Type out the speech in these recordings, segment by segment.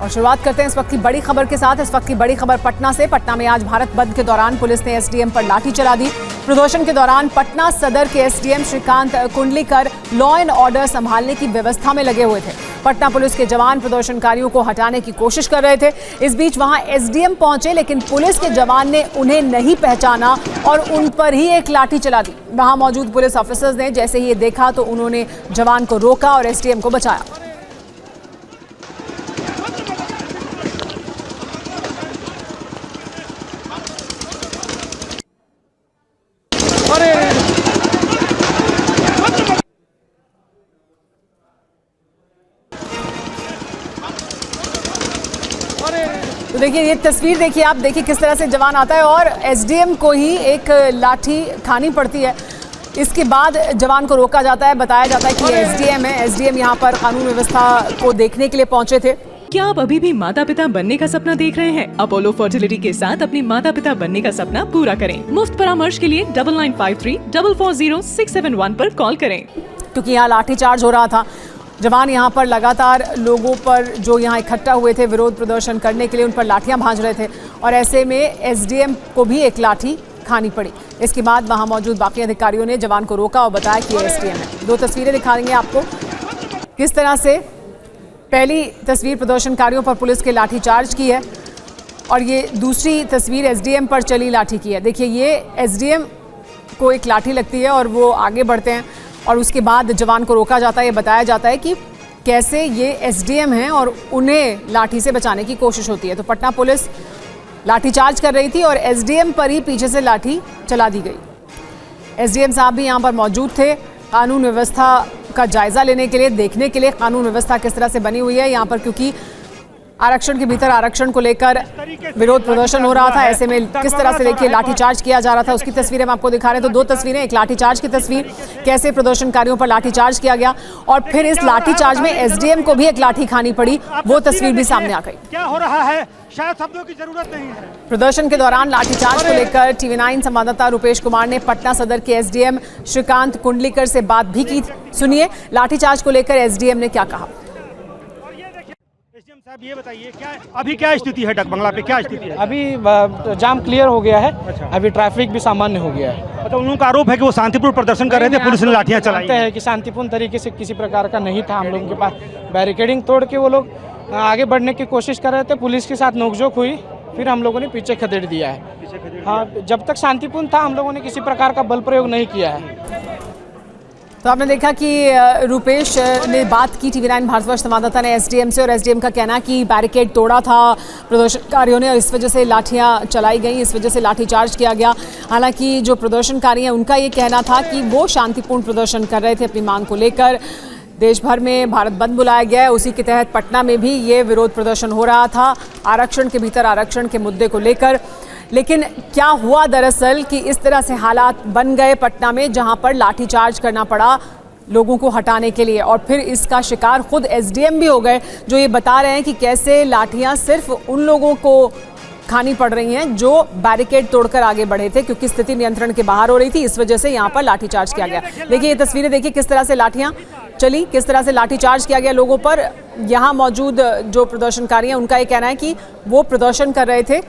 और शुरुआत करते हैं इस वक्त की बड़ी खबर के साथ। इस वक्त की बड़ी खबर पटना से। पटना में आज भारत बंद के दौरान पुलिस ने एसडीएम पर लाठी चला दी। प्रदर्शन के दौरान पटना सदर के SDM Shrikant Kundlikar law and order संभालने की व्यवस्था में लगे हुए थे। पटना पुलिस के जवान प्रदर्शनकारियों को हटाने की कोशिश कर रहे थे। इस बीच वहां एसडीएम पहुंचे, लेकिन पुलिस के जवान ने उन्हें नहीं पहचाना और उन पर ही एक लाठी चला दी। वहां मौजूद पुलिस ऑफिसर्स ने जैसे ही ये देखा तो उन्होंने जवान को रोका और एसडीएम को बचाया। तो देखिए ये तस्वीर देखिए आप, देखिए किस तरह से जवान आता है और एसडीएम को ही एक लाठी खानी पड़ती है। इसके बाद जवान को रोका जाता है, बताया जाता है कि ये एसडीएम है। एसडीएम यहाँ पर कानून व्यवस्था को देखने के लिए पहुंचे थे। क्या आप अभी भी माता पिता बनने का सपना देख रहे हैं? अपोलो फर्टिलिटी के साथ अपने माता पिता बनने का सपना पूरा करें। मुफ्त परामर्श के लिए 9953440671 पर कॉल करें। क्योंकि यहाँ लाठीचार्ज हो रहा था, जवान यहाँ पर लगातार लोगों पर जो यहाँ इकट्ठा हुए थे विरोध प्रदर्शन करने के लिए, उन पर लाठियाँ भांज रहे थे और ऐसे में एसडीएम को भी एक लाठी खानी पड़ी। इसके बाद वहाँ मौजूद बाकी अधिकारियों ने जवान को रोका और बताया कि ये एसडीएम है। दो तस्वीरें दिखा देंगे आपको किस तरह से। पहली तस्वीर प्रदर्शनकारियों पर पुलिस के लाठीचार्ज की है और ये दूसरी तस्वीर एसडीएम पर चली लाठी की है। देखिए ये एसडीएम को एक लाठी लगती है और वो आगे बढ़ते हैं और उसके बाद जवान को रोका जाता है। ये बताया जाता है कि कैसे ये एसडीएम हैं और उन्हें लाठी से बचाने की कोशिश होती है। तो पटना पुलिस लाठीचार्ज कर रही थी और एसडीएम पर ही पीछे से लाठी चला दी गई। एसडीएम साहब भी यहाँ पर मौजूद थे कानून व्यवस्था का जायजा लेने के लिए, देखने के लिए कानून व्यवस्था किस तरह से बनी हुई है यहाँ पर, क्योंकि आरक्षण के भीतर आरक्षण को लेकर विरोध प्रदर्शन हो रहा था। ऐसे में किस तरह से देखिए लाठीचार्ज किया जा रहा था, उसकी तस्वीरें हम आपको दिखा रहे हैं। तो दो तस्वीरें, एक लाठीचार्ज की तस्वीर, कैसे प्रदर्शनकारियों पर लाठीचार्ज किया गया और फिर इस लाठीचार्ज में एसडीएम को भी एक लाठी खानी पड़ी, वो तस्वीर भी सामने आ गई। क्या हो रहा है शायद शब्दों की जरूरत नहीं है। प्रदर्शन के दौरान लाठीचार्ज को लेकर टीवी9 संवाददाता रुपेश कुमार ने पटना सदर के एसडीएम श्रीकांत कुंडलीकर से बात भी की। सुनिए लाठीचार्ज को लेकर एसडीएम ने क्या कहा। साहब ये बताइए अभी क्या स्थिति है डकबंगला पे, क्या स्थिति है? अभी जाम क्लियर हो गया है। अच्छा। अभी ट्रैफिक भी सामान्य हो गया है। मतलब उन लोगों का आरोप है कि वो शांतिपूर्ण प्रदर्शन कर रहे थे, पुलिस ने लाठियां चलाई है कि शांतिपूर्ण तरीके से किसी प्रकार का नहीं था। हम लोगों के पास बैरिकेडिंग तोड़ के वो लोग आगे बढ़ने की कोशिश कर रहे थे। पुलिस के साथ नोकझोंक हुई, फिर हम लोगों ने पीछे खदेड़ दिया है। हाँ, जब तक शांतिपूर्ण था हम लोगों ने किसी प्रकार का बल प्रयोग नहीं किया है। तो आपने देखा कि रुपेश ने बात की टीवी9 भारतवर्ष संवाददाता ने एसडीएम से और एसडीएम का कहना कि बैरिकेड तोड़ा था प्रदर्शनकारियों ने और इस वजह से लाठियां चलाई गई, इस वजह से लाठीचार्ज किया गया। हालांकि जो प्रदर्शनकारी हैं उनका ये कहना था कि वो शांतिपूर्ण प्रदर्शन कर रहे थे अपनी मांग को लेकर। देश भर में भारत बंद बुलाया गया है, उसी के तहत पटना में भी ये विरोध प्रदर्शन हो रहा था आरक्षण के भीतर आरक्षण के मुद्दे को लेकर। लेकिन क्या हुआ दरअसल कि इस तरह से हालात बन गए पटना में, जहां पर लाठीचार्ज करना पड़ा लोगों को हटाने के लिए और फिर इसका शिकार खुद एसडीएम भी हो गए, जो ये बता रहे हैं कि कैसे लाठियां सिर्फ उन लोगों को खानी पड़ रही हैं जो बैरिकेड तोड़कर आगे बढ़े थे, क्योंकि स्थिति नियंत्रण के बाहर हो रही थी। इस वजह से यहाँ पर लाठीचार्ज किया गया। देखिए ये तस्वीरें देखिए किस तरह से लाठियां चली, किस तरह से लाठीचार्ज किया गया लोगों पर। यहाँ मौजूद जो प्रदर्शनकारी हैं उनका ये कहना है कि वो प्रदर्शन कर रहे थे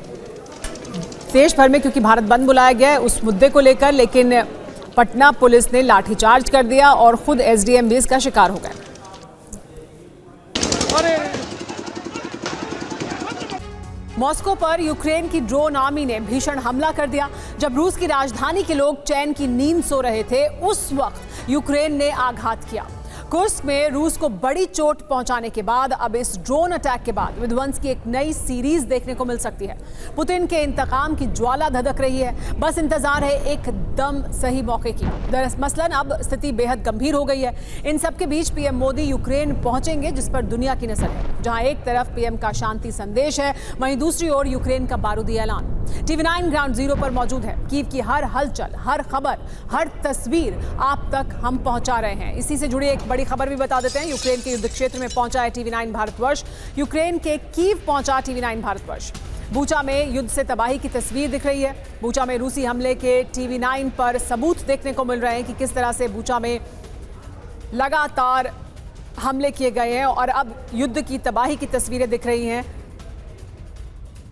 देश भर में, क्योंकि भारत बंद बुलाया गया है उस मुद्दे को लेकर, लेकिन पटना पुलिस ने लाठीचार्ज कर दिया और खुद एसडीएम भी इसका शिकार हो गए। मॉस्को पर यूक्रेन की ड्रोन आर्मी ने भीषण हमला कर दिया। जब रूस की राजधानी के लोग चैन की नींद सो रहे थे, उस वक्त यूक्रेन ने आघात किया। कुर्स्क में रूस को बड़ी चोट पहुंचाने के बाद अब इस ड्रोन अटैक के बाद विध्वंस की एक नई सीरीज देखने को मिल सकती है। पुतिन के इंतकाम की ज्वाला धधक रही है, बस इंतजार है एकदम सही मौके की। मसलन अब स्थिति बेहद गंभीर हो गई है। इन सब के बीच पीएम मोदी यूक्रेन पहुंचेंगे, जिस पर दुनिया की नजर है। जहां एक तरफ पीएम का शांति संदेश है, वहीं दूसरी ओर यूक्रेन का बारूदी ऐलान। टीवी9 ग्राउंड जीरो पर मौजूद है। कीव की हर हलचल, हर खबर, हर तस्वीर आप तक हम पहुंचा रहे हैं। इसी से जुड़ी एक बड़ी खबर भी बता देते हैं। यूक्रेन के युद्ध क्षेत्र में पहुंचा है टीवी9 भारतवर्ष। यूक्रेन के कीव पहुंचा टीवी9 भारतवर्ष। बूचा में युद्ध से तबाही की तस्वीर दिख रही है। बूचा में रूसी हमले के टीवी9 पर सबूत देखने को मिल रहे हैं कि किस तरह से बूचा में लगातार हमले किए गए हैं और अब युद्ध की तबाही की तस्वीरें दिख रही हैं।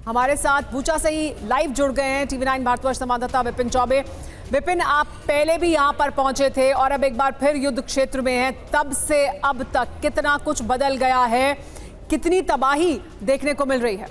हमारे साथ बूचा से ही लाइव जुड़ गए हैं TV9 भारतवर्ष संवाददाता विपिन चौबे। विपिन, आप पहले भी यहां पर पहुंचे थे और अब एक बार फिर युद्ध क्षेत्र में हैं। तब से अब तक कितना कुछ बदल गया है, कितनी तबाही देखने को मिल रही है?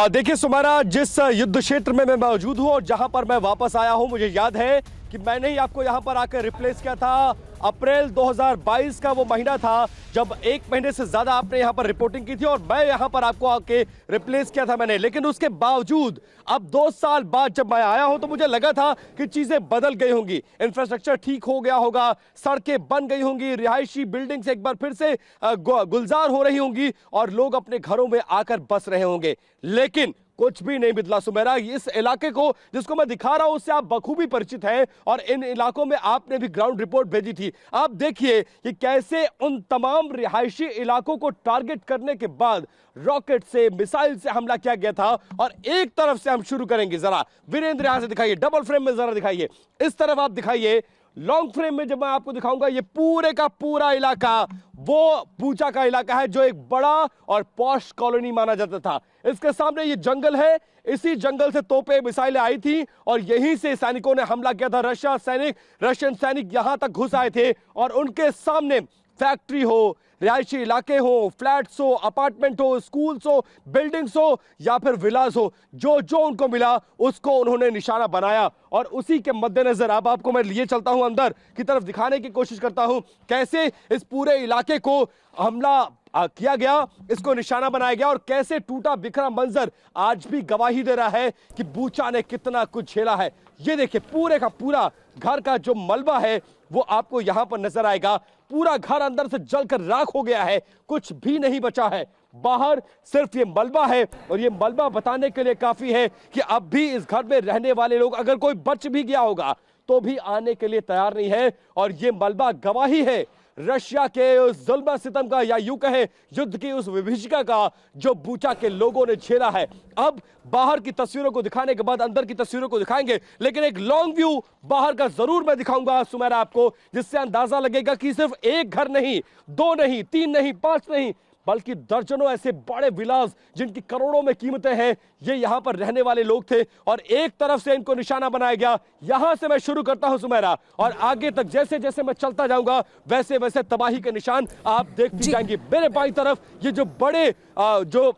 देखिए सुमारा, जिस युद्ध क्षेत्र में मैं मौजूद हूं और जहां पर मैं वापस आया हूं, मुझे याद है कि मैंने ही आपको यहां पर आकर रिप्लेस किया था। अप्रैल 2022 का वो महीना था जब 1 महीने से ज्यादा आपने यहां पर रिपोर्टिंग की थी और मैं यहां पर आपको आके रिप्लेस किया था मैंने। लेकिन उसके बावजूद अब 2 साल बाद जब मैं आया हूं तो मुझे लगा था कि चीजें बदल गई होंगी, इंफ्रास्ट्रक्चर ठीक हो गया होगा, सड़कें बन गई होंगी, रिहायशी बिल्डिंग्स एक बार फिर से गुलजार हो रही होंगी और लोग अपने घरों में आकर बस रहे होंगे। लेकिन कुछ भी नहीं बदला सुमेरा। इस इलाके को जिसको मैं दिखा रहा हूं उससे आप बखूबी परिचित हैं और इन इलाकों में आपने भी ग्राउंड रिपोर्ट भेजी थी। आप देखिए कि कैसे उन तमाम रिहायशी इलाकों को टारगेट करने के बाद रॉकेट से, मिसाइल से हमला किया गया था। और एक तरफ से हम शुरू करेंगे, जरा वीरेंद्र यहां से दिखाइए, डबल फ्रेम में जरा दिखाइए, इस तरफ आप दिखाइए, लॉन्ग फ्रेम में जब मैं आपको दिखाऊंगा ये पूरे का पूरा इलाका वो बूचा का इलाका है जो एक बड़ा और पॉश कॉलोनी माना जाता था। इसके सामने ये जंगल है, इसी जंगल से तोपें, मिसाइलें आई थी और यहीं से सैनिकों ने हमला किया था। रशियन सैनिक यहां तक घुस आए थे और उनके सामने फैक्ट्री हो, रिहायशी इलाके हो, फ्लैट्स हो, अपार्टमेंट हो, स्कूल्स हो, बिल्डिंग्स हो या फिर विलास हो, जो जो उनको मिला उसको उन्होंने निशाना बनाया। और उसी के मद्देनजर अब आपको मैं लिए चलता हूं, अंदर की तरफ दिखाने की कोशिश करता हूं कैसे इस पूरे इलाके को हमला किया गया, इसको निशाना बनाया गया और कैसे टूटा बिखरा मंजर आज भी गवाही दे रहा है कि बूचा ने कितना कुछ झेला है। ये देखिए पूरे का पूरा घर का जो मलबा है वो आपको यहां पर नजर आएगा। पूरा घर अंदर से जलकर राख हो गया है, कुछ भी नहीं बचा है, बाहर सिर्फ ये मलबा है। और ये मलबा बताने के लिए काफी है कि अब भी इस घर में रहने वाले लोग, अगर कोई बच भी गया होगा तो भी आने के लिए तैयार नहीं है। और ये मलबा गवाही है रशिया के उस जुल्म सितम का, या यूं कहें युद्ध की उस विभीषिका का जो बूचा के लोगों ने झेला है। अब बाहर की तस्वीरों को दिखाने के बाद अंदर की तस्वीरों को दिखाएंगे, लेकिन एक लॉन्ग व्यू बाहर का जरूर मैं दिखाऊंगा सुमेरा आपको, जिससे अंदाजा लगेगा कि सिर्फ एक घर नहीं, 2 नहीं, 3 नहीं, 5 नहीं, बल्कि दर्जनों ऐसे बड़े विलास जिनकी करोड़ों में कीमतें हैं, ये यहां पर रहने वाले लोग थे और एक तरफ से इनको निशाना बनाया गया। यहां से मैं शुरू करता हूं सुमेरा और आगे तक जैसे जैसे मैं चलता जाऊंगा वैसे वैसे तबाही के निशान आप देखती जाएंगे। मेरे बाईं तरफ ये जो बड़े जो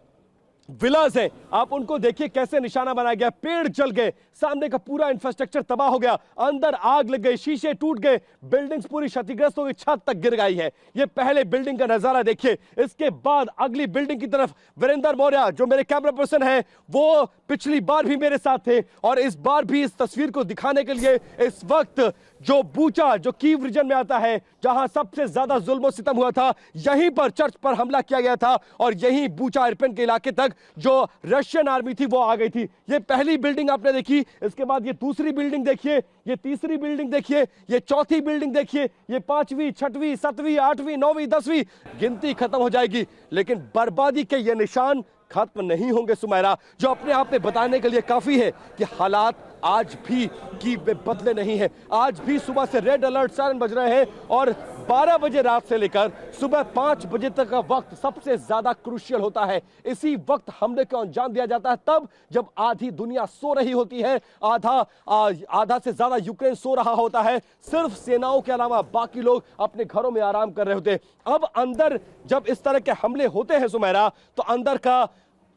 विलास है आप उनको देखिए कैसे निशाना बनाया गया, पेड़ जल गए, सामने का पूरा इंफ्रास्ट्रक्चर तबाह हो गया, अंदर आग लग गई, शीशे टूट गए, बिल्डिंग्स पूरी क्षतिग्रस्त हो गई, छत तक गिर गई है। ये पहले बिल्डिंग का नजारा देखिए। इसके बाद अगली बिल्डिंग की तरफ वीरेंद्र मौर्य जो मेरे कैमरा पर्सन है वो पिछली बार भी मेरे साथ थे और इस बार भी इस तस्वीर को दिखाने के लिए इस वक्त जो बूचा, जो कीव रीजन में आता है जहां सबसे ज्यादा जुल्म और सितम हुआ था, यहीं पर चर्च पर हमला किया गया था और यहीं बूचा इरपिन के इलाके तक जो रशियन आर्मी थी वो आ गई थी। ये पहली बिल्डिंग आपने देखी, इसके बाद ये दूसरी बिल्डिंग देखिए, ये तीसरी बिल्डिंग देखिए, ये चौथी बिल्डिंग देखिए, ये 5वीं, 6वीं, 7वीं, 8वीं, 9वीं, 10वीं, गिनती खत्म हो जाएगी लेकिन बर्बादी के ये निशान खत्म नहीं होंगे सुमेरा, जो अपने आप में बताने के लिए काफी है कि हालात आज भी की बदले नहीं है। आज भी सुबह से रेड अलर्ट सायरन बज रहे हैं और 12 बजे रात से लेकर सुबह 5 बजे तक का वक्त सबसे ज्यादा क्रूशियल होता है। इसी वक्त हमले को अंजाम दिया जाता है तब जब आधी दुनिया सो रही होती है, आधा से ज्यादा यूक्रेन सो रहा होता है, सिर्फ सेनाओं के अलावा बाकी लोग अपने घरों में आराम कर रहे होते हैं। अब अंदर जब इस तरह के हमले होते हैं सुमेरा तो अंदर का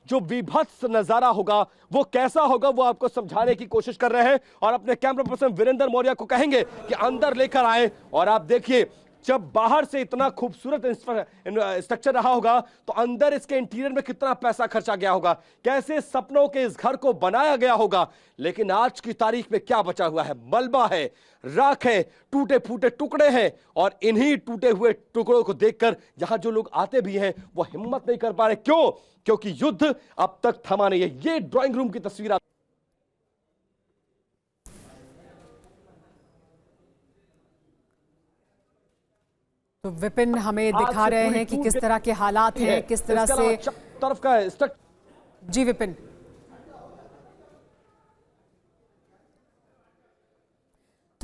जो विभत्स नजारा होगा वो कैसा होगा वो आपको समझाने की कोशिश कर रहे हैं और अपने कैमरा पर्सन वीरेंद्र मौर्य को कहेंगे कि अंदर लेकर आए और आप देखिए जब बाहर से इतना खूबसूरत स्ट्रक्चर रहा होगा तो अंदर इसके इंटीरियर में कितना पैसा खर्चा गया होगा, कैसे सपनों के इस घर को बनाया गया होगा। लेकिन आज की तारीख में क्या बचा हुआ है? मलबा है, राख है, टूटे फूटे टुकड़े हैं और इन्हीं टूटे हुए टुकड़ों को देखकर यहां जो लोग आते भी हैं वो हिम्मत नहीं कर पा रहे। क्यों? क्योंकि युद्ध अब तक थमा नहीं है। ये ड्राइंग रूम की तस्वीर तो विपिन हमें दिखा रहे हैं कि किस तरह के हालात हैं, किस तरह से तरफ का जी विपिन।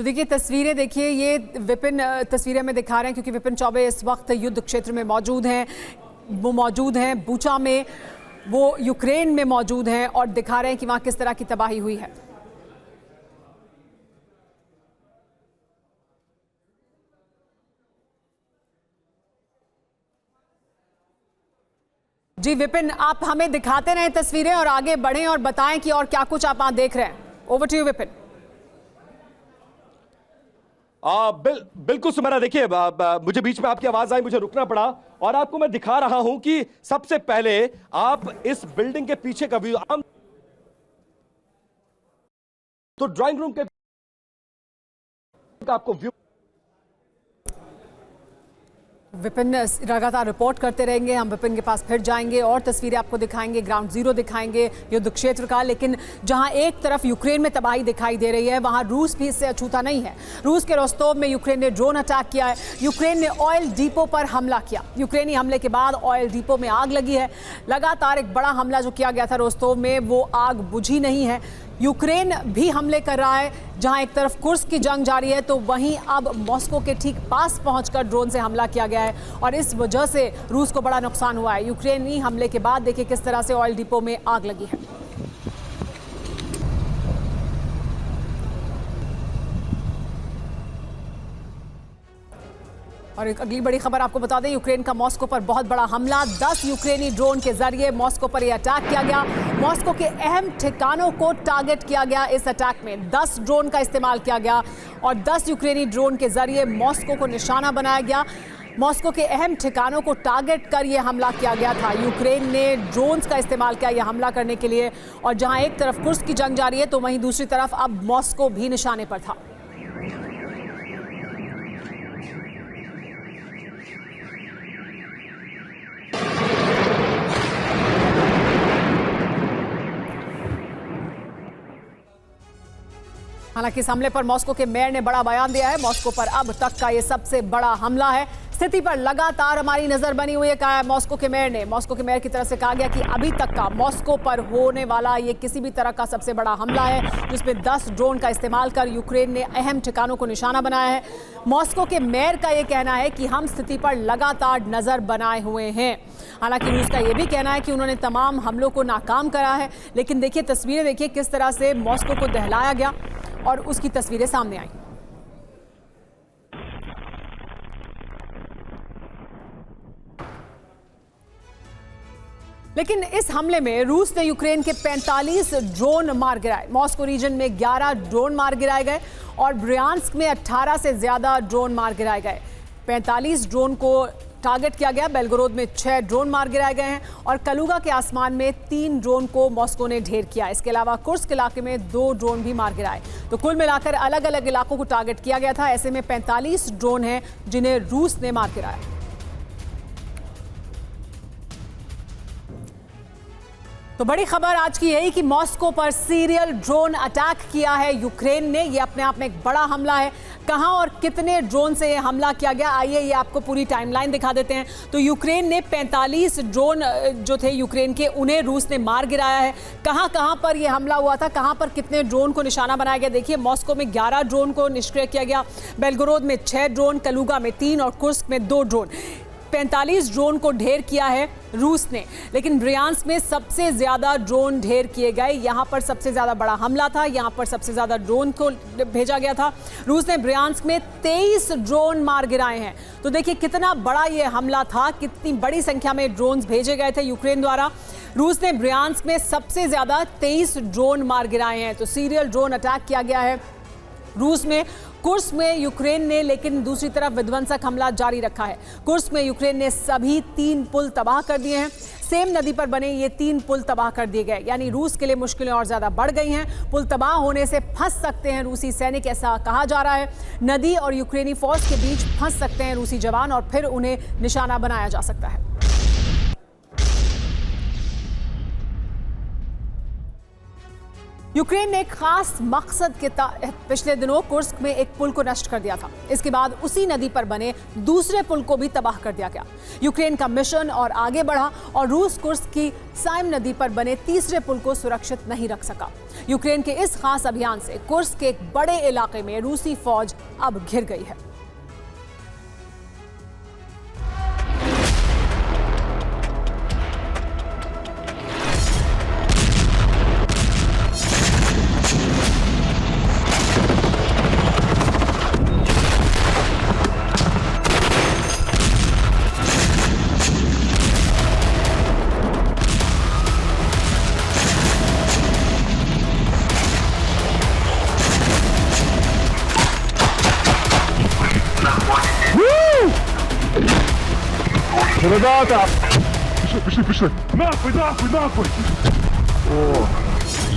तो देखिए तस्वीरें देखिए, ये विपिन तस्वीरें में दिखा रहे हैं क्योंकि विपिन चौबे इस वक्त युद्ध क्षेत्र में मौजूद हैं। वो मौजूद हैं बूचा में, वो यूक्रेन में मौजूद हैं और दिखा रहे हैं कि वहाँ किस तरह की तबाही हुई है। जी विपिन, आप हमें दिखाते रहें तस्वीरें और आगे बढ़ें और बताएं कि और क्या कुछ आप वहाँ देख रहे हैं। Over to you Vipin. बिल्कुल सुमेरा, देखिए मुझे बीच में आपकी आवाज आई, मुझे रुकना पड़ा और आपको मैं दिखा रहा हूं कि सबसे पहले आप इस बिल्डिंग के पीछे का व्यू, तो ड्राइंग रूम के आपको व्यू। विपिन लगातार रिपोर्ट करते रहेंगे, हम विपिन के पास फिर जाएंगे और तस्वीरें आपको दिखाएंगे, ग्राउंड जीरो दिखाएंगे युद्ध क्षेत्र का। लेकिन जहां एक तरफ यूक्रेन में तबाही दिखाई दे रही है, वहां रूस भी इससे अछूता नहीं है। रूस के रोस्तोव में यूक्रेन ने ड्रोन अटैक किया है, यूक्रेन ने ऑयल डिपो पर हमला किया। यूक्रेनी हमले के बाद ऑयल डिपो में आग लगी है। लगातार एक बड़ा हमला जो किया गया था रोस्तोव में, वो आग बुझी नहीं है। यूक्रेन भी हमले कर रहा है, जहां एक तरफ कुर्स्क की जंग जारी है तो वहीं अब मॉस्को के ठीक पास पहुंचकर ड्रोन से हमला किया गया है और इस वजह से रूस को बड़ा नुकसान हुआ है। यूक्रेनी हमले के बाद देखिए किस तरह से ऑयल डिपो में आग लगी है। और एक अगली बड़ी खबर आपको बता दें, यूक्रेन का मॉस्को पर बहुत बड़ा हमला। 10 यूक्रेनी ड्रोन के जरिए मॉस्को पर यह अटैक किया गया। मॉस्को के अहम ठिकानों को टारगेट किया गया। इस अटैक में 10 ड्रोन का इस्तेमाल किया गया और 10 यूक्रेनी ड्रोन के जरिए मॉस्को को निशाना बनाया गया। मॉस्को के अहम ठिकानों को टारगेट कर यह हमला किया गया था। यूक्रेन ने ड्रोन्स का इस्तेमाल किया यह हमला करने के लिए और जहां एक तरफ कुर्स्क की जंग जारी है तो वहीं दूसरी तरफ अब मॉस्को भी निशाने पर था। हालांकि इस हमले पर मॉस्को के मेयर ने बड़ा बयान दिया है। मॉस्को पर अब तक का ये सबसे बड़ा हमला है। स्थिति पर लगातार हमारी नजर बनी हुई है, कहा है मॉस्को के मेयर ने। मॉस्को के मेयर की तरफ से कहा गया कि अभी तक का मॉस्को पर होने वाला ये किसी भी तरह का सबसे बड़ा हमला है, जिसमें 10 ड्रोन का इस्तेमाल कर यूक्रेन ने अहम ठिकानों को निशाना बनाया है। मॉस्को के मेयर का ये कहना है कि हम स्थिति पर लगातार नजर बनाए हुए हैं। हालांकि रूस का ये भी कहना है कि उन्होंने तमाम हमलों को नाकाम करा है। लेकिन देखिए तस्वीरें देखिए किस तरह से मॉस्को को दहलाया गया और उसकी तस्वीरें सामने आई। लेकिन इस हमले में रूस ने यूक्रेन के 45 ड्रोन मार गिराए। मॉस्को रीजन में 11 ड्रोन मार गिराए गए और ब्रियांस्क में 18 से ज्यादा ड्रोन मार गिराए गए। 45 ड्रोन को टारगेट किया गया। बेलगोरोद में 6 ड्रोन मार गिराए गए हैं और कलुगा के आसमान में 3 ड्रोन को मॉस्को ने ढेर किया। इसके अलावा कुर्स्क इलाके में 2 ड्रोन भी मार गिराए। तो कुल मिलाकर अलग अलग इलाकों को टारगेट किया गया था। ऐसे में 45 ड्रोन हैं जिन्हें रूस ने मार गिराया। तो बड़ी खबर आज की यही कि मॉस्को पर सीरियल ड्रोन अटैक किया है यूक्रेन ने। ये अपने आप में एक बड़ा हमला है। कहां और कितने ड्रोन से ये हमला किया गया, आइए ये आपको पूरी टाइमलाइन दिखा देते हैं। तो यूक्रेन ने 45 ड्रोन जो थे यूक्रेन के, उन्हें रूस ने मार गिराया है। कहां पर ये हमला हुआ था, कहां पर कितने ड्रोन को निशाना बनाया गया, देखिए मॉस्को में 11 ड्रोन को निष्क्रिय किया गया, बेलगोरोद में 6 ड्रोन, कलुगा में 3 और कुर्स्क में 2 ड्रोन। 45 ड्रोन को ढेर किया है रूस ने। लेकिन ब्रियांस्क में सबसे ज्यादा ड्रोन ढेर किए गए। यहां पर सबसे ज्यादा बड़ा हमला था, यहां पर सबसे ज्यादा ड्रोन को भेजा गया था। रूस ने ब्रियांस्क में 23 ड्रोन मार गिराए हैं। तो देखिए कितना बड़ा ये हमला था, कितनी बड़ी संख्या में ड्रोन भेजे गए थे यूक्रेन द्वारा। रूस ने ब्रियांस्क में सबसे ज्यादा 23 ड्रोन मार गिराए हैं। तो सीरियल ड्रोन अटैक किया गया है रूस में। कुर्स्क में यूक्रेन ने लेकिन दूसरी तरफ विध्वंसक हमला जारी रखा है। कुर्स्क में यूक्रेन ने सभी 3 पुल तबाह कर दिए हैं। सेम नदी पर बने ये 3 पुल तबाह कर दिए गए। यानी रूस के लिए मुश्किलें और ज्यादा बढ़ गई हैं। पुल तबाह होने से फंस सकते हैं रूसी सैनिक, ऐसा कहा जा रहा है। नदी और यूक्रेनी फौज के बीच फंस सकते हैं रूसी जवान और फिर उन्हें निशाना बनाया जा सकता है। यूक्रेन ने एक खास मकसद के तहत पिछले दिनों कुर्स्क में एक पुल को नष्ट कर दिया था। इसके बाद उसी नदी पर बने दूसरे पुल को भी तबाह कर दिया गया। यूक्रेन का मिशन और आगे बढ़ा और रूस कुर्स्क की साइम नदी पर बने तीसरे पुल को सुरक्षित नहीं रख सका। यूक्रेन के इस खास अभियान से कुर्स्क के एक बड़े इलाके में रूसी फौज अब घिर गई है।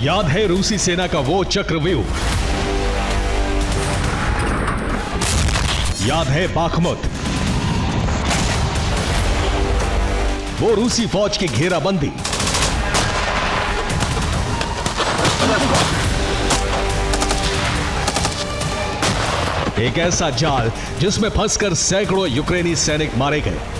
याद है रूसी सेना का वो चक्रव्यूह, याद है बाखमुत, वो रूसी फौज की घेराबंदी, एक ऐसा जाल जिसमें फंसकर सैकड़ों यूक्रेनी सैनिक मारे गए।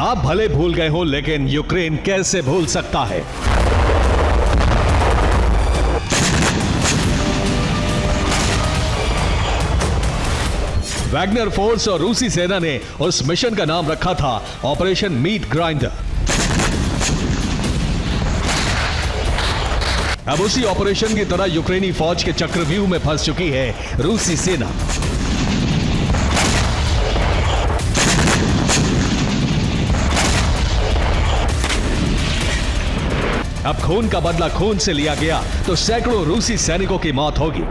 आप भले भूल गए हो, लेकिन यूक्रेन कैसे भूल सकता है। वैगनर फोर्स और रूसी सेना ने उस मिशन का नाम रखा था ऑपरेशन मीट ग्राइंडर। अब उसी ऑपरेशन की तरह यूक्रेनी फौज के चक्रव्यूह में फंस चुकी है रूसी सेना। अब खून का बदला खून से लिया गया तो सैकड़ों रूसी सैनिकों की मौत होगी।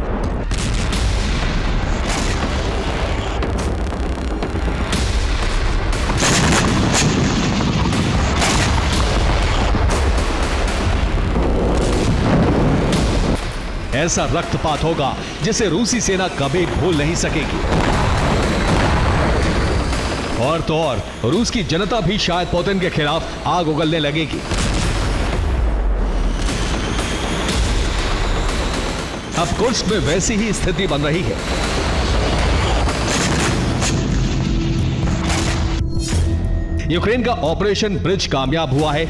ऐसा रक्तपात होगा जिसे रूसी सेना कभी भूल नहीं सकेगी। और तो और रूस की जनता भी शायद पुतिन के खिलाफ आग उगलने लगेगी। अब कुर्स्क में वैसी ही स्थिति बन रही है। यूक्रेन का ऑपरेशन ब्रिज कामयाब हुआ है।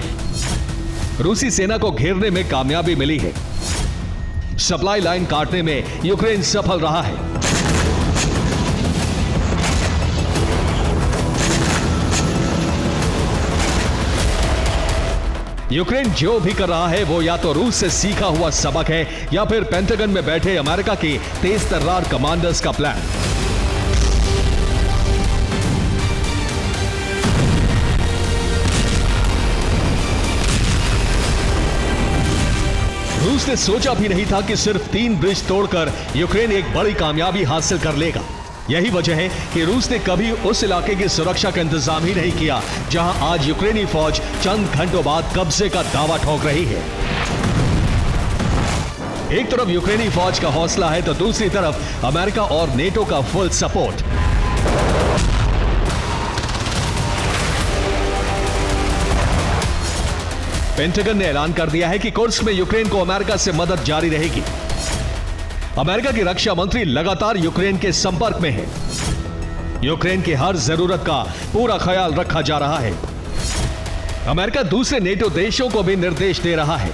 रूसी सेना को घेरने में कामयाबी मिली है। सप्लाई लाइन काटने में यूक्रेन सफल रहा है। यूक्रेन जो भी कर रहा है वो या तो रूस से सीखा हुआ सबक है या फिर पेंटागन में बैठे अमेरिका के तेज तर्रार कमांडर्स का प्लान। रूस ने सोचा भी नहीं था कि सिर्फ 3 ब्रिज तोड़कर यूक्रेन एक बड़ी कामयाबी हासिल कर लेगा। यही वजह है कि रूस ने कभी उस इलाके की सुरक्षा का इंतजाम ही नहीं किया जहां आज यूक्रेनी फौज चंद घंटों बाद कब्जे का दावा ठोक रही है। एक तरफ यूक्रेनी फौज का हौसला है तो दूसरी तरफ अमेरिका और नेटो का फुल सपोर्ट। पेंटागन ने ऐलान कर दिया है कि कुर्स्क में यूक्रेन को अमेरिका से मदद जारी रहेगी। अमेरिका की रक्षा मंत्री लगातार यूक्रेन के संपर्क में है। यूक्रेन की हर जरूरत का पूरा ख्याल रखा जा रहा है। अमेरिका दूसरे नेटो देशों को भी निर्देश दे रहा है।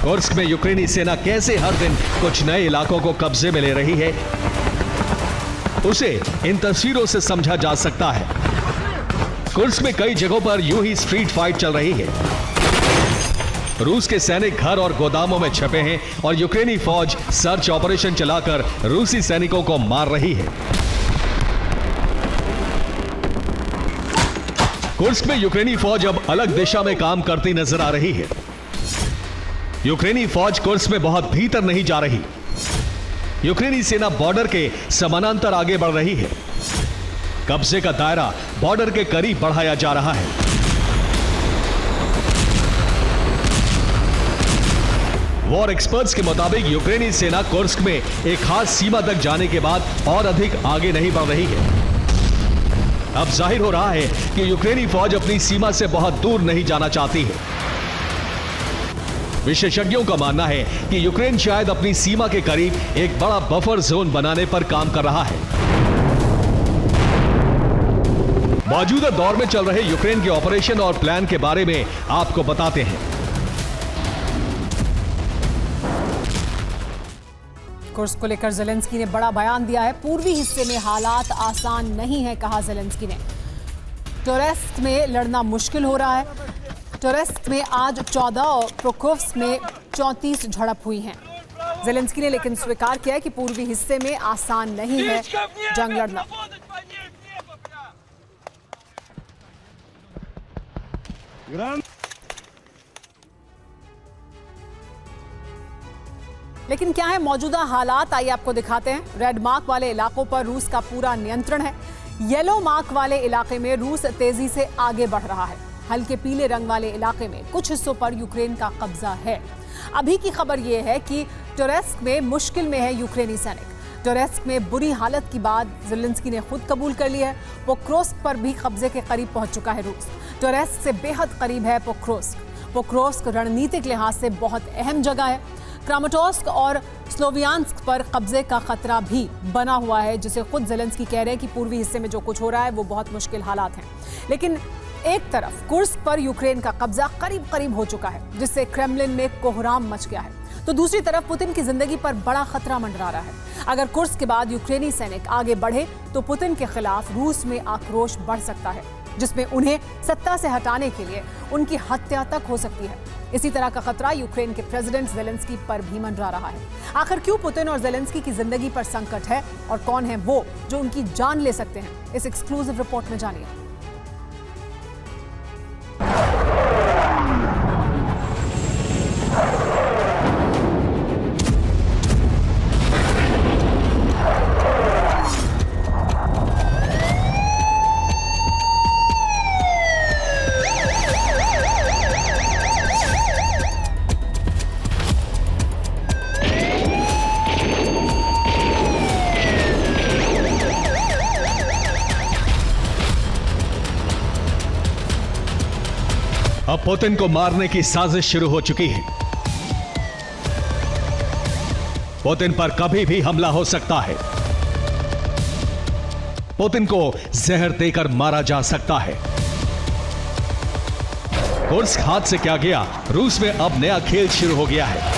कुर्स्क में यूक्रेनी सेना कैसे हर दिन कुछ नए इलाकों को कब्जे में ले रही है, उसे इन तस्वीरों से समझा जा सकता है। कुर्स्क में कई जगहों पर यूं ही स्ट्रीट फाइट चल रही है। रूस के सैनिक घर और गोदामों में छपे हैं और यूक्रेनी फौज सर्च ऑपरेशन चलाकर रूसी सैनिकों को मार रही है। कुर्स्क में यूक्रेनी फौज अब अलग दिशा में काम करती नजर आ रही है। यूक्रेनी फौज कुर्स्क में बहुत भीतर नहीं जा रही। यूक्रेनी सेना बॉर्डर के समानांतर आगे बढ़ रही है। कब्जे का दायरा बॉर्डर के करीब बढ़ाया जा रहा है। वॉर एक्सपर्ट्स के मुताबिक यूक्रेनी सेना कुर्स्क में एक खास सीमा तक जाने के बाद और अधिक आगे नहीं बढ़ रही है। अब जाहिर हो रहा है कि यूक्रेनी फौज अपनी सीमा से बहुत दूर नहीं जाना चाहती है। विशेषज्ञों का मानना है कि यूक्रेन शायद अपनी सीमा के करीब एक बड़ा बफर जोन बनाने पर काम कर रहा है। मौजूदा दौर में चल रहे यूक्रेन के ऑपरेशन और प्लान के बारे में आपको बताते हैं। कुर्स्क को लेकर ज़ेलेंस्की ने बड़ा बयान दिया है। पूर्वी हिस्से में हालात आसान नहीं है, कहा ज़ेलेंस्की ने। टोरेस्क में लड़ना मुश्किल हो रहा है। टोरेस्क में आज 14 और पोक्रोव्स्क में 34 झड़प हुई हैं। ज़ेलेंस्की ने लेकिन स्वीकार किया है कि पूर्वी हिस्से में आसान नहीं है जंग लड़ना। लेकिन क्या है मौजूदा हालात, आइए आपको दिखाते हैं। रेड मार्क वाले इलाकों पर रूस का पूरा नियंत्रण है। येलो मार्क वाले इलाके में रूस तेजी से आगे बढ़ रहा है। हल्के पीले रंग वाले इलाके में कुछ हिस्सों पर यूक्रेन का कब्जा है। अभी की खबर यह है कि टोरेस्क में मुश्किल में है यूक्रेनी सैनिक। टोरेस्क में बुरी हालत की बात ज़ेलेंस्की ने खुद कबूल कर ली है। पोक्रोव्स्क पर भी कब्जे के करीब पहुंच चुका है रूस। टोरेस्क से बेहद करीब है पोक्रोव्स्क। पोक्रोव्स्क रणनीतिक लिहाज से बहुत अहम जगह है। क्रामाटोर्स्क और स्लोवियांस्क पर कब्जे का खतरा भी बना हुआ है, जिसे खुद ज़ेलेंस्की कह रहे हैं कि पूर्वी हिस्से में जो कुछ हो रहा है वो बहुत मुश्किल हालात हैं। लेकिन एक तरफ कुर्स्क पर यूक्रेन का कब्जा करीब करीब हो चुका है, जिससे क्रेमलिन में कोहराम मच गया है। तो दूसरी तरफ पुतिन की जिंदगी पर बड़ा खतरा मंडरा रहा है। अगर कुर्स्क के बाद यूक्रेनी सैनिक आगे बढ़े तो पुतिन के खिलाफ रूस में आक्रोश बढ़ सकता है, जिसमें उन्हें सत्ता से हटाने के लिए उनकी हत्या तक हो सकती है। इसी तरह का खतरा यूक्रेन के प्रेसिडेंट ज़ेलेंस्की पर भी मंडरा रहा है। आखिर क्यों पुतिन और ज़ेलेंस्की की जिंदगी पर संकट है और कौन है वो जो उनकी जान ले सकते हैं, इस एक्सक्लूसिव रिपोर्ट में जानिए। अब पुतिन को मारने की साजिश शुरू हो चुकी है। पुतिन पर कभी भी हमला हो सकता है। पुतिन को जहर देकर मारा जा सकता है। कुर्स्क हाथ से क्या गया, रूस में अब नया खेल शुरू हो गया है।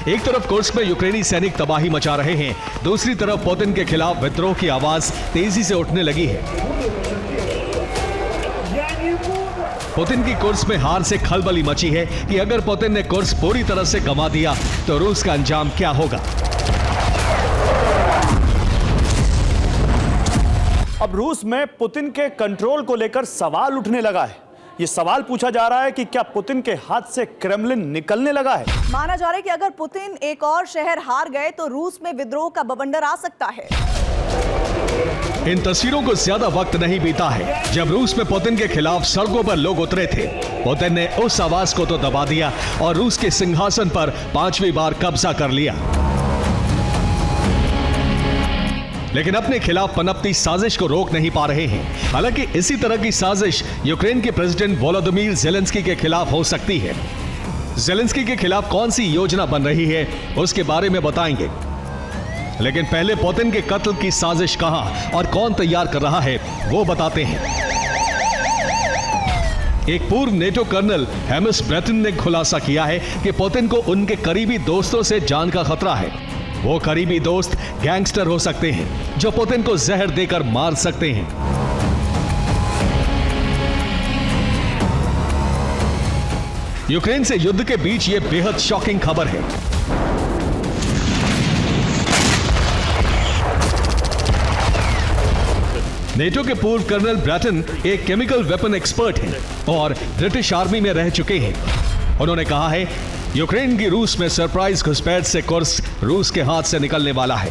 एक तरफ कुर्स्क में यूक्रेनी सैनिक तबाही मचा रहे हैं, दूसरी तरफ पुतिन के खिलाफ विद्रोह की आवाज तेजी से उठने लगी है। पुतिन की कुर्स्क में हार से खलबली मची है कि अगर पुतिन ने कुर्स्क पूरी तरह से गंवा दिया तो रूस का अंजाम क्या होगा। अब रूस में पुतिन के कंट्रोल को लेकर सवाल उठने लगा है। ये सवाल पूछा जा रहा है कि क्या पुतिन के हाथ से क्रेमलिन निकलने लगा है। माना जा रहा है कि अगर पुतिन एक और शहर हार गए तो रूस में विद्रोह का बवंडर आ सकता है। इन तस्वीरों को ज्यादा वक्त नहीं बीता है जब रूस में पुतिन के खिलाफ सड़कों पर लोग उतरे थे। पुतिन ने उस आवाज को तो दबा दिया और रूस के सिंहासन पर 5वीं बार कब्जा कर लिया। लेकिन अपने खिलाफ पनपती साजिश को रोक नहीं पा रहे हैं। हालांकि इसी तरह की साजिश यूक्रेन के प्रेसिडेंट वोलोदिमीर ज़ेलेंस्की के खिलाफ हो सकती है। ज़ेलेंस्की के खिलाफ कौन सी योजना बन रही है उसके बारे में बताएंगे, लेकिन पहले पुतिन के कत्ल की साजिश कहां और कौन तैयार कर रहा है वो बताते हैं। एक पूर्व नेटो कर्नल हेमिस ब्रेटन ने खुलासा किया है कि पुतिन को उनके करीबी दोस्तों से जान का खतरा है। वो करीबी दोस्त गैंगस्टर हो सकते हैं जो पुतिन को जहर देकर मार सकते हैं। यूक्रेन से युद्ध के बीच ये बेहद शॉकिंग खबर है। नेटो के पूर्व कर्नल ब्रेटन एक केमिकल वेपन एक्सपर्ट हैं और ब्रिटिश आर्मी में रह चुके हैं। उन्होंने कहा है यूक्रेन की रूस में सरप्राइज घुसपैठ से कुर्स्क रूस के हाथ से निकलने वाला है।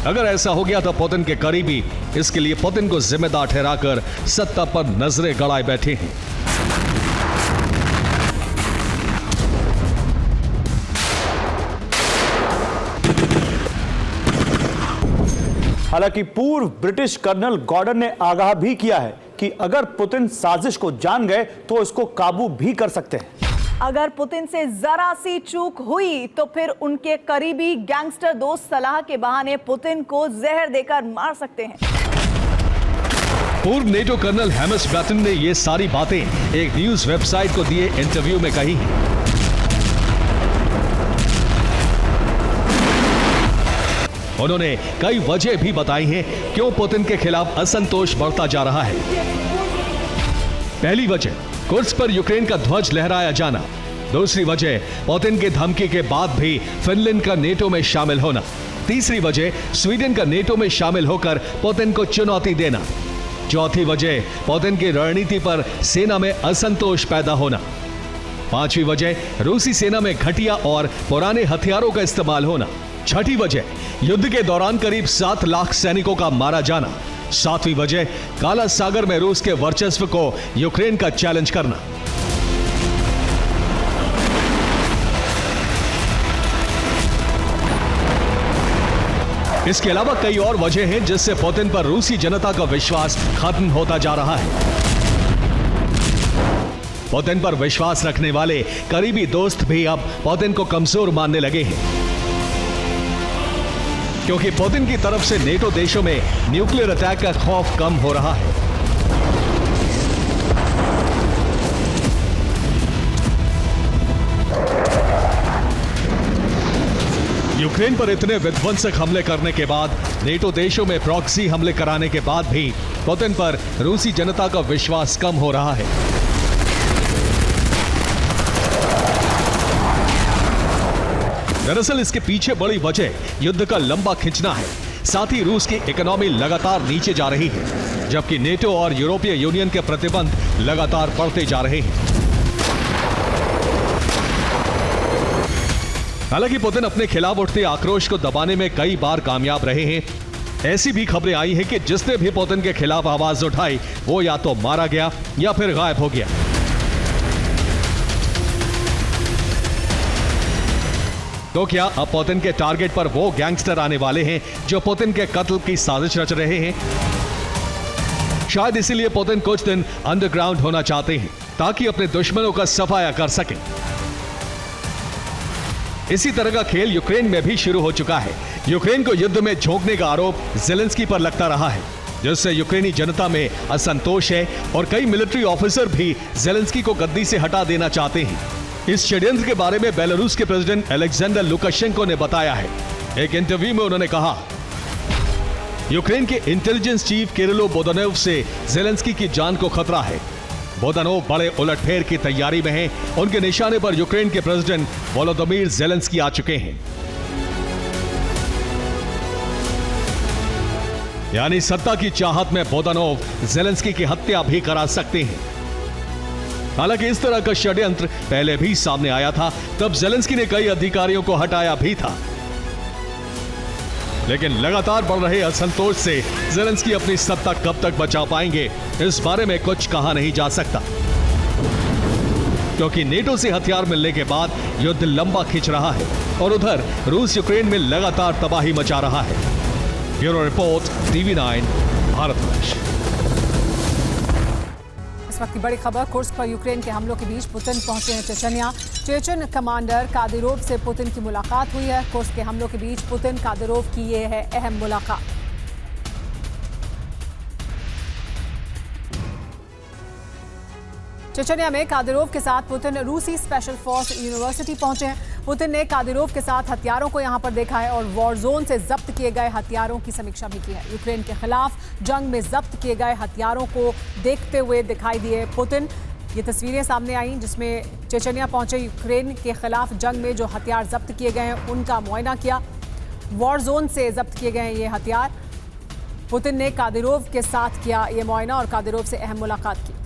अगर ऐसा हो गया तो पुतिन के करीबी इसके लिए पुतिन को जिम्मेदार ठहराकर सत्ता पर नजरें गड़ाए बैठे हैं। हालांकि पूर्व ब्रिटिश कर्नल गॉर्डन ने आगाह भी किया है कि अगर पुतिन साजिश को जान गए तो इसको काबू भी कर सकते हैं। अगर पुतिन से जरा सी चूक हुई तो फिर उनके करीबी गैंगस्टर दोस्त सलाह के बहाने पुतिन को जहर देकर मार सकते हैं। पूर्व नेटो कर्नल हेमस बैटन ने ये सारी बातें एक न्यूज वेबसाइट को दिए इंटरव्यू में कही हैं। उन्होंने कई वजह भी बताई हैं क्यों पुतिन के खिलाफ असंतोष बढ़ता जा रहा है। पहली वजह, कुर्स्क पर यूक्रेन का ध्वज लहराया जाना। दूसरी वजह, पुतिन की धमकी के बाद भी फिनलैंड का नेटो में शामिल होना। तीसरी वजह, स्वीडन का नेटो में शामिल होकर पुतिन को चुनौती देना। चौथी वजह, पुतिन की रणनीति पर सेना में असंतोष पैदा होना। पांचवी वजह, रूसी सेना में घटिया और पुराने हथियारों का इस्तेमाल होना। छठी वजह, युद्ध के दौरान करीब 7 लाख सैनिकों का मारा जाना। सातवीं वजह, काला सागर में रूस के वर्चस्व को यूक्रेन का चैलेंज करना। इसके अलावा कई और वजह हैं जिससे पुतिन पर रूसी जनता का विश्वास खत्म होता जा रहा है। पुतिन पर विश्वास रखने वाले करीबी दोस्त भी अब पुतिन को कमजोर मानने लगे हैं, क्योंकि पुतिन की तरफ से नेटो देशों में न्यूक्लियर अटैक का खौफ कम हो रहा है। यूक्रेन पर इतने विध्वंसक हमले करने के बाद, नेटो देशों में प्रॉक्सी हमले कराने के बाद भी पुतिन पर रूसी जनता का विश्वास कम हो रहा है। दरअसल इसके पीछे बड़ी वजह युद्ध का लंबा खिंचना है। साथ ही रूस की इकोनॉमी लगातार नीचे जा रही है, जबकि नेटो और यूरोपीय यूनियन के प्रतिबंध लगातार बढ़ते जा रहे हैं। हालांकि पुतिन अपने खिलाफ उठते आक्रोश को दबाने में कई बार कामयाब रहे हैं। ऐसी भी खबरें आई हैं कि जिसने भी पुतिन के खिलाफ आवाज उठाई वो या तो मारा गया या फिर गायब हो गया। तो क्या अब पुतिन के टारगेट पर वो गैंगस्टर आने वाले हैं जो पुतिन के कत्ल की साजिश रच रहे हैं? शायद इसीलिए पुतिन कुछ दिन अंडरग्राउंड होना चाहते हैं ताकि अपने दुश्मनों का सफाया कर सकें। इसी तरह का खेल यूक्रेन में भी शुरू हो चुका है। यूक्रेन को युद्ध में झोंकने का आरोप ज़ेलेंस्की पर लगता रहा है, जिससे यूक्रेनी जनता में असंतोष है और कई मिलिट्री ऑफिसर भी ज़ेलेंस्की को गद्दी से हटा देना चाहते हैं। इस षड्यंत्र के बारे में बेलारूस के प्रेसिडेंट अलेक्जेंडर लुकाशेंको ने बताया है। एक इंटरव्यू में उन्होंने कहा, यूक्रेन के इंटेलिजेंस चीफ किरिलो बोदानोव से ज़ेलेंस्की की जान को खतरा है। बोदानोव बड़े उलटफेर की तैयारी में हैं। उनके निशाने पर यूक्रेन के प्रेसिडेंट वोलोदिमीर ज़ेलेंस्की आ चुके हैं। यानी सत्ता की चाहत में बोदानोव ज़ेलेंस्की की हत्या भी करा सकते हैं। हालांकि इस तरह का षड्यंत्र पहले भी सामने आया था, तब ज़ेलेंस्की ने कई अधिकारियों को हटाया भी था। लेकिन लगातार बढ़ रहे असंतोष से ज़ेलेंस्की अपनी सत्ता कब तक बचा पाएंगे, इस बारे में कुछ कहा नहीं जा सकता, क्योंकि नेटो से हथियार मिलने के बाद युद्ध लंबा खिंच रहा है और उधर रूस यूक्रेन में लगातार तबाही मचा रहा है। Bureau report, TV9 Bharatvarsh. इस वक्त की बड़ी खबर, कुर्स्क पर यूक्रेन के हमलों के बीच पुतिन पहुंचे हैं चेचन्या। चेचन कमांडर कादिरोव से पुतिन की मुलाकात हुई है। कुर्स्क के हमलों के बीच पुतिन कादिरोव की ये है अहम मुलाकात। चेचन्या में कादिरोव के साथ पुतिन रूसी स्पेशल फोर्स यूनिवर्सिटी पहुंचे हैं। पुतिन ने कादिरोव के साथ हथियारों को यहां पर देखा है और वॉर जोन से जब्त किए गए हथियारों की समीक्षा भी की है। यूक्रेन के खिलाफ जंग में जब्त किए गए हथियारों को देखते हुए दिखाई दिए पुतिन। ये तस्वीरें सामने आई जिसमें चेचन्या पहुंचे, यूक्रेन के खिलाफ जंग में जो हथियार जब्त किए गए हैं उनका मुआयना किया। वॉर जोन से जब्त किए गए हैं ये हथियार। पुतिन ने कादिरोव के साथ किया ये मुआयना और कादिरोव से अहम मुलाकात की।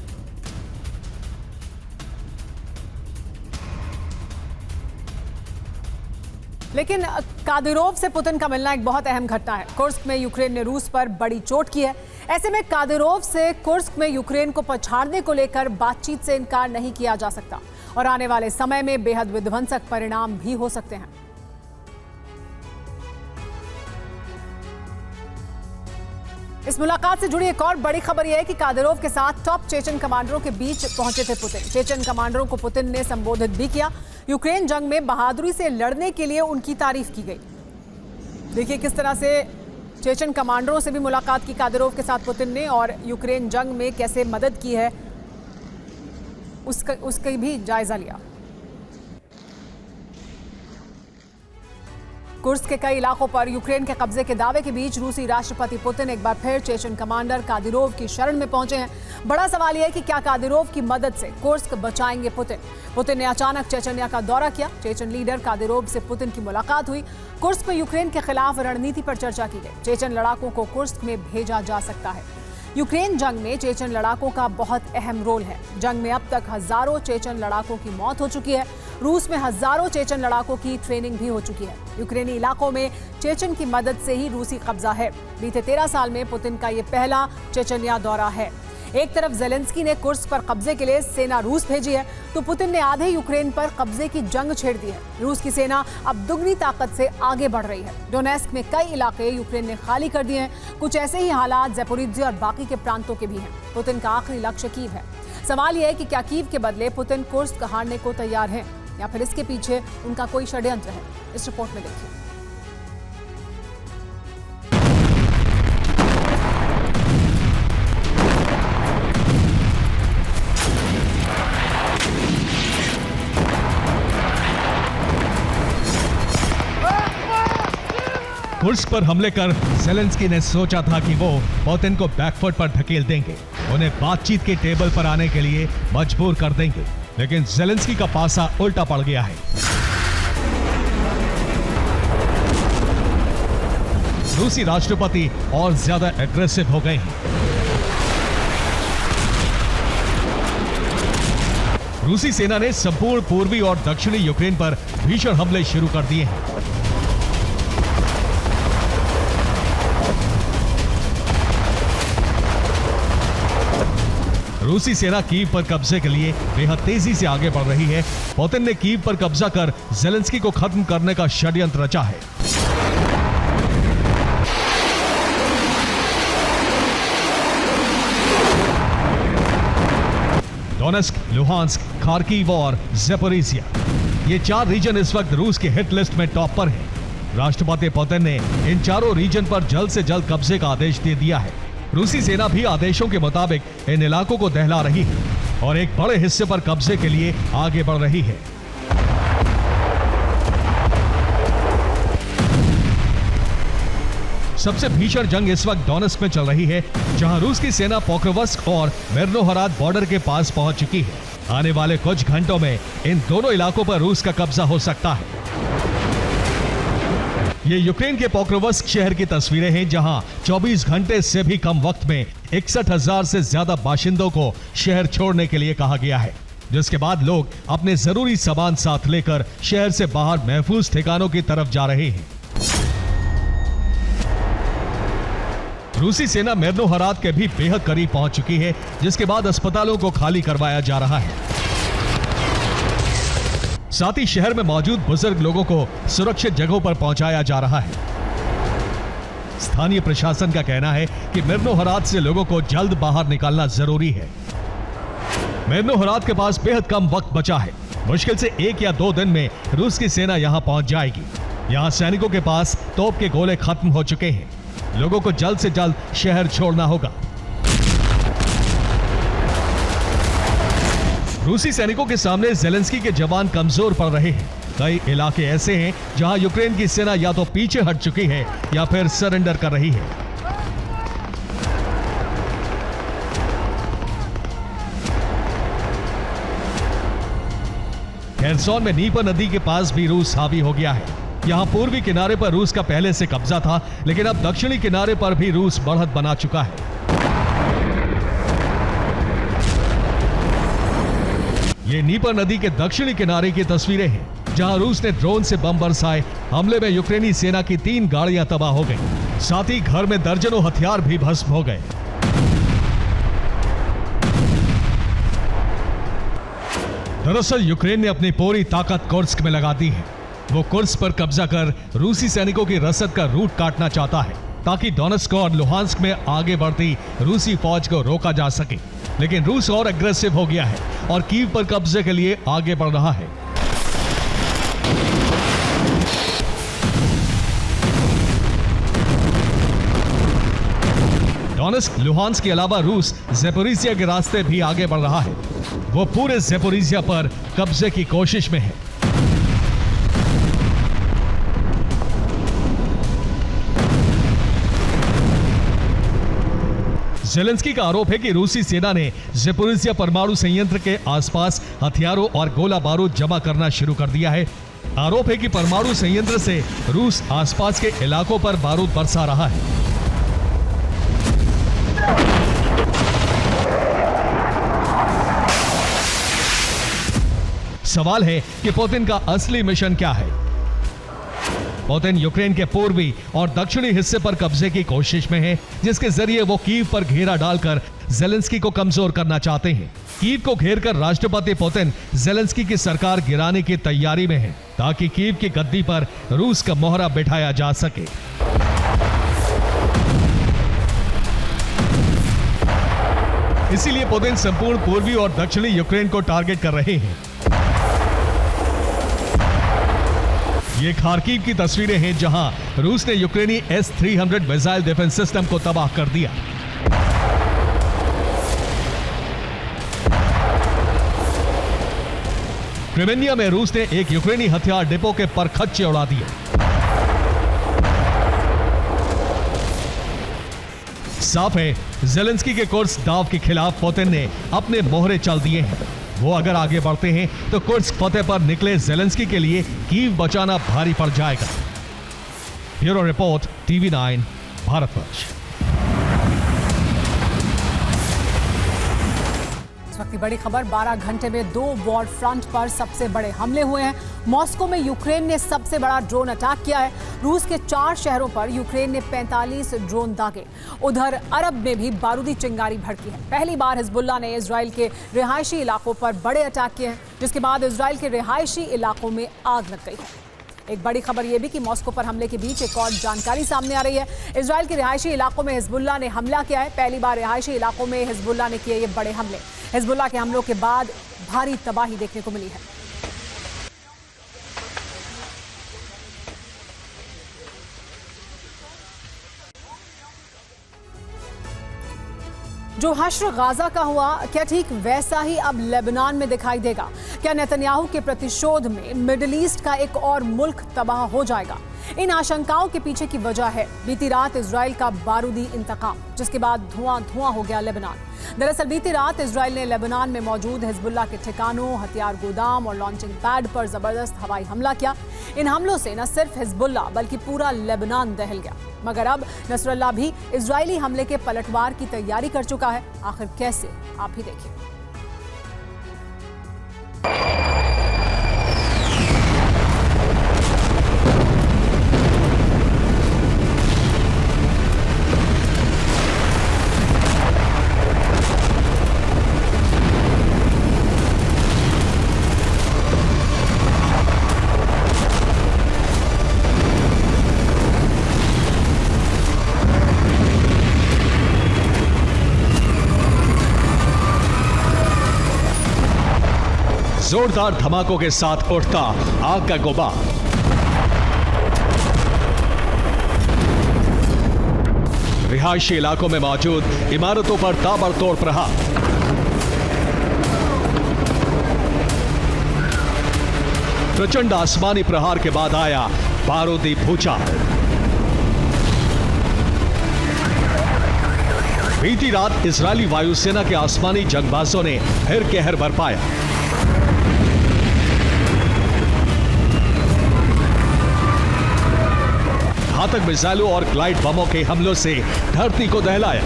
लेकिन कादिरोव से पुतिन का मिलना एक बहुत अहम घटना है। कुर्स्क में यूक्रेन ने रूस पर बड़ी चोट की है। ऐसे में कादिरोव से कुर्स्क में यूक्रेन को पछाड़ने को लेकर बातचीत से इनकार नहीं किया जा सकता और आने वाले समय में बेहद विध्वंसक परिणाम भी हो सकते हैं। इस मुलाकात से जुड़ी एक और बड़ी खबर यह है कि कादिरोव के साथ टॉप चेचन कमांडरों के बीच पहुंचे थे पुतिन। चेचन कमांडरों को पुतिन ने संबोधित भी किया। यूक्रेन जंग में बहादुरी से लड़ने के लिए उनकी तारीफ की गई। देखिए किस तरह से चेचन कमांडरों से भी मुलाकात की कादिरोव के साथ पुतिन ने, और यूक्रेन जंग में कैसे मदद की है उसका भी जायजा लिया। कुर्स्क के कई इलाकों पर यूक्रेन के कब्जे के दावे के बीच रूसी राष्ट्रपति पुतिन एक बार फिर चेचन कमांडर कादिरोव की शरण में पहुंचे हैं। बड़ा सवाल यह है कि क्या कादिरोव की मदद से कुर्स्क बचाएंगे पुतिन। पुतिन ने अचानक चेचन्या का दौरा किया। चेचन लीडर कादिरोव से पुतिन की मुलाकात हुई। कुर्स्क में यूक्रेन के खिलाफ रणनीति पर चर्चा की गई। चेचन लड़ाकों को कुर्स्क में भेजा जा सकता है। यूक्रेन जंग में चेचन लड़ाकों का बहुत अहम रोल है। जंग में अब तक हजारों चेचन लड़ाकों की मौत हो चुकी है। रूस में हजारों चेचन लड़ाकों की ट्रेनिंग भी हो चुकी है। यूक्रेनी इलाकों में चेचन की मदद से ही रूसी कब्जा है। बीते 13 साल में पुतिन का ये पहला चेचन्या दौरा है। एक तरफ जेलेंस्की ने कुर्स्क पर कब्जे के लिए सेना रूस भेजी है, तो पुतिन ने आधे यूक्रेन पर कब्जे की जंग छेड़ दी है। रूस की सेना अब दुगनी ताकत से आगे बढ़ रही है। डोनेस्क में कई इलाके यूक्रेन ने खाली कर दिए हैं। कुछ ऐसे ही हालात ज़ेपोरिज्जिया और बाकी के प्रांतों के भी हैं। पुतिन का आखिरी लक्ष्य कीव है। सवाल यह है कि क्या कीव के बदले पुतिन कुर्स्क हारने को तैयार हैं, या फिर इसके पीछे उनका कोई षड्यंत्र है। इस रिपोर्ट में देखिए। कुर्स्क पर हमले कर ज़ेलेंस्की ने सोचा था कि वो पुतिन को बैकफुट पर धकेल देंगे, उन्हें बातचीत के टेबल पर आने के लिए मजबूर कर देंगे। लेकिन ज़ेलेंस्की का पासा उल्टा पड़ गया है। रूसी राष्ट्रपति और ज्यादा एग्रेसिव हो गए हैं। रूसी सेना ने संपूर्ण पूर्वी और दक्षिणी यूक्रेन पर भीषण हमले शुरू कर दिए हैं। रूसी सेना कीव पर कब्जे के लिए बेहद तेजी से आगे बढ़ रही है। पुतिन ने कीव पर कब्जा कर ज़ेलेंस्की को खत्म करने का षड्यंत्र रचा है। डोनेस्क, लुहांस्क, खार्किव और ज़ेपोरिज्जिया, ये 4 रीजन इस वक्त रूस की हिट लिस्ट में टॉप पर हैं। राष्ट्रपति पुतिन ने इन चारों रीजन पर जल्द से जल्द कब्जे का आदेश दे दिया है। रूसी सेना भी आदेशों के मुताबिक इन इलाकों को दहला रही है और एक बड़े हिस्से पर कब्जे के लिए आगे बढ़ रही है। सबसे भीषण जंग इस वक्त डोनेस्क में चल रही है, जहां रूस की सेना पोक्रोवस्क और मिर्नोहराद बॉर्डर के पास पहुंच चुकी है। आने वाले कुछ घंटों में इन दोनों इलाकों पर रूस का कब्जा हो सकता है। ये यूक्रेन के पोक्रोवस्क शहर की तस्वीरें हैं, जहां 24 घंटे से भी कम वक्त में 61,000 से ज्यादा बाशिंदों को शहर छोड़ने के लिए कहा गया है, जिसके बाद लोग अपने जरूरी सामान साथ लेकर शहर से बाहर महफूज ठिकानों की तरफ जा रहे हैं। रूसी सेना मिर्नोहराद के भी बेहद करीब पहुंच चुकी है, जिसके बाद अस्पतालों को खाली करवाया जा रहा है। साथ ही शहर में मौजूद बुजुर्ग लोगों को सुरक्षित जगहों पर पहुंचाया जा रहा है। स्थानीय प्रशासन का कहना है कि मिर्नोहराद से लोगों को जल्द बाहर निकालना जरूरी है। मिर्नोहराद के पास बेहद कम वक्त बचा है। मुश्किल से 1 या 2 दिन में रूस की सेना यहां पहुंच जाएगी। यहां सैनिकों के पास तोप के गोले खत्म हो चुके हैं। लोगों को जल्द से जल्द शहर छोड़ना होगा। रूसी सैनिकों के सामने ज़ेलेंस्की के जवान कमजोर पड़ रहे हैं। कई इलाके ऐसे हैं जहां यूक्रेन की सेना या तो पीछे हट चुकी है या फिर सरेंडर कर रही है। खेरसोन में नीपर नदी के पास भी रूस हावी हो गया है। यहां पूर्वी किनारे पर रूस का पहले से कब्जा था, लेकिन अब दक्षिणी किनारे पर भी रूस बढ़त बना चुका है। ये नीपर नदी के दक्षिणी किनारे की तस्वीरें हैं, जहां रूस ने ड्रोन से बम बरसाए। हमले में यूक्रेनी सेना की 3 गाड़ियां तबाह हो गईं। साथ ही घर में दर्जनों हथियार भी भस्म हो गए। दरअसल यूक्रेन ने अपनी पूरी ताकत कुर्स्क में लगा दी है। वो कुर्स्क पर कब्जा कर रूसी सैनिकों की रसद का रूट काटना चाहता है। ताकि डोनेट्स्क और लुहांस्क में आगे बढ़ती रूसी फौज को रोका जा सके। लेकिन रूस और अग्रेसिव हो गया है और कीव पर कब्जे के लिए आगे बढ़ रहा है। डोनेट्स्क, लुहांस्क के अलावा रूस ज़ेपोरिज़िया के रास्ते भी आगे बढ़ रहा है। वो पूरे ज़ेपोरिज़िया पर कब्जे की कोशिश में है। ज़ेलेंस्की का आरोप है कि रूसी सेना ने ज़ेपोरिज़िया परमाणु संयंत्र के आसपास हथियारों और गोला बारूद जमा करना शुरू कर दिया है। आरोप है कि परमाणु संयंत्र से रूस आसपास के इलाकों पर बारूद बरसा रहा है। सवाल है कि पुतिन का असली मिशन क्या है। पुतिन यूक्रेन के पूर्वी और दक्षिणी हिस्से पर कब्जे की कोशिश में है, जिसके जरिए वो कीव पर घेरा डालकर ज़ेलेंस्की को कमजोर करना चाहते हैं। कीव को घेरकर राष्ट्रपति पुतिन ज़ेलेंस्की की सरकार गिराने की तैयारी में है, ताकि कीव की गद्दी पर रूस का मोहरा बिठाया जा सके। इसीलिए पुतिन संपूर्ण पूर्वी और दक्षिणी यूक्रेन को टारगेट कर रहे हैं। ये खार्किव की तस्वीरें हैं, जहां रूस ने यूक्रेनी S-300 मिसाइल डिफेंस सिस्टम को तबाह कर दिया। क्रिमिया में रूस ने एक यूक्रेनी हथियार डिपो के परखच्चे उड़ा दिए। साफ है, ज़ेलेंस्की के कुर्स्क दाव के खिलाफ पुतिन ने अपने मोहरे चल दिए हैं। वो अगर आगे बढ़ते हैं तो कुर्स्क फतेह पर निकले ज़ेलेंस्की के लिए कीव बचाना भारी पड़ जाएगा। Bureau report, TV9 Bharatvarsh. इस वक्त की बड़ी खबर, 12 घंटे में 2 वॉर फ्रंट पर सबसे बड़े हमले हुए हैं। मॉस्को में यूक्रेन ने सबसे बड़ा ड्रोन अटैक किया है। रूस के 4 शहरों पर यूक्रेन ने 45 ड्रोन दागे। उधर अरब में भी बारूदी चिंगारी भड़की है। पहली बार हिजबुल्लाह ने इजराइल के रिहायशी इलाकों पर बड़े अटैक किए हैं, जिसके बाद इजराइल के रिहायशी इलाकों में आग लग गई है। एक बड़ी खबर यह भी कि मॉस्को पर हमले के बीच एक और जानकारी सामने आ रही है। इजराइल के रिहायशी इलाकों में हिजबुल्लाह ने हमला किया है। पहली बार रिहायशी इलाकों में हिजबुल्लाह ने किए ये बड़े हमले। हिजबुल्लाह के हमलों के बाद भारी तबाही देखने को मिली है। जो हश्र गाजा का हुआ, क्या ठीक वैसा ही अब लेबनान में दिखाई देगा? क्या नेतन्याहू के प्रतिशोध में मिडिल ईस्ट का एक और मुल्क तबाह हो जाएगा? इन आशंकाओं के पीछे की वजह है बीती रात इजराइल का बारूदी इंतकाम, जिसके बाद धुआं धुआं हो गया लेबनान। दरअसल बीती रात इजराइल ने लेबनान में मौजूद हिजबुल्लाह के ठिकानों, हथियार गोदाम और लॉन्चिंग पैड पर जबरदस्त हवाई हमला किया। इन हमलों से न सिर्फ हिजबुल्लाह बल्कि पूरा लेबनान दहल गया। मगर अब नसरल्लाह भी इजरायली हमले के पलटवार की तैयारी कर चुका है। आखिर कैसे, आप ही देखिए। जोरदार धमाकों के साथ उठता आग का गुबार। रिहायशी इलाकों में मौजूद इमारतों पर ताबड़तोड़ प्रहार। प्रचंड आसमानी प्रहार के बाद आया बारूदी भूचाल। बीती रात इजरायली वायुसेना के आसमानी जंगबाजों ने फिर कहर बरपाया। घातक मिसाइलों और ग्लाइड बमों के हमलों से धरती को दहलाया।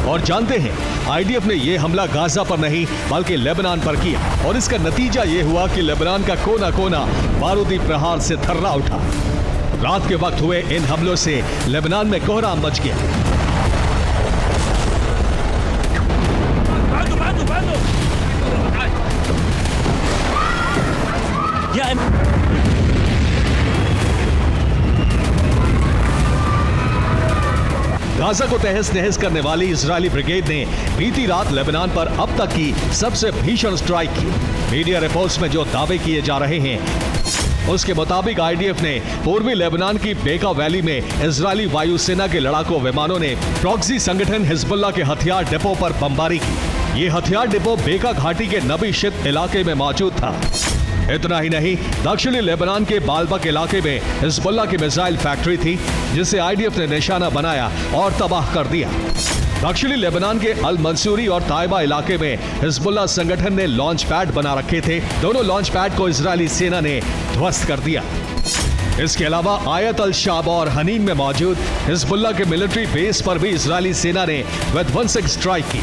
और जानते हैं, आईडीएफ ने यह हमला गाजा पर नहीं बल्कि लेबनान पर किया, और इसका नतीजा यह हुआ कि लेबनान का कोना कोना बारूदी प्रहार से थर्रा उठा। रात के वक्त हुए इन हमलों से लेबनान में कोहराम मच गया। या गाजा को तहस नहस करने वाली इजरायली ब्रिगेड ने बीती रात लेबनान पर अब तक की सबसे भीषण स्ट्राइक की। मीडिया रिपोर्ट्स में जो दावे किए जा रहे हैं उसके मुताबिक आईडीएफ ने पूर्वी लेबनान की बेका वैली में इजरायली वायुसेना के लड़ाकू विमानों ने प्रॉक्सी संगठन हिजबुल्लाह के हथियार डिपो पर बमबारी की। ये हथियार डिपो बेका घाटी के नबी शित इलाके में मौजूद था। इतना ही नहीं, दक्षिणी लेबनान के बालबक इलाके में हिजबुल्लाह की मिसाइल फैक्ट्री थी जिसे आईडीएफ ने निशाना बनाया और तबाह कर दिया। दक्षिणी लेबनान के अल मंसूरी और ताइबा इलाके में हिजबुल्लाह संगठन ने लॉन्च पैड बना रखे थे। दोनों लॉन्च पैड को इजरायली सेना ने ध्वस्त कर दिया। इसके अलावा आयत अल शाब और हनीन में मौजूद हिजबुल्लाह के मिलिट्री बेस पर भी इजरायली सेना ने विध्वंसक स्ट्राइक की।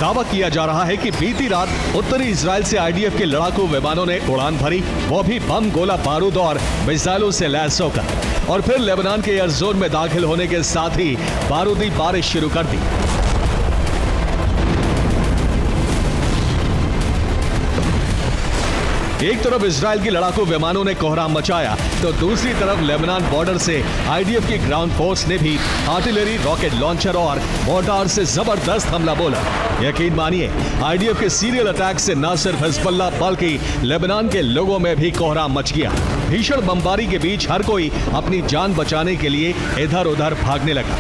दावा किया जा रहा है कि बीती रात उत्तरी इजराइल से आईडीएफ के लड़ाकू विमानों ने उड़ान भरी, वो भी बम, गोला बारूद और मिसाइलों से लैस होकर, और फिर लेबनान के एयर जोन में दाखिल होने के साथ ही बारूदी बारिश शुरू कर दी। एक तरफ इजराइल की लड़ाकू विमानों ने कोहराम मचाया तो दूसरी तरफ लेबनान बॉर्डर से आईडीएफ की ग्राउंड फोर्स ने भी आर्टिलरी, रॉकेट लॉन्चर और मोर्टार से जबरदस्त हमला बोला। यकीन मानिए, आईडीएफ के सीरियल अटैक से न सिर्फ हिजबुल्लाह बल्कि लेबनान के लोगों में भी कोहराम मच गया। भीषण बमबारी के बीच हर कोई अपनी जान बचाने के लिए इधर उधर भागने लगा।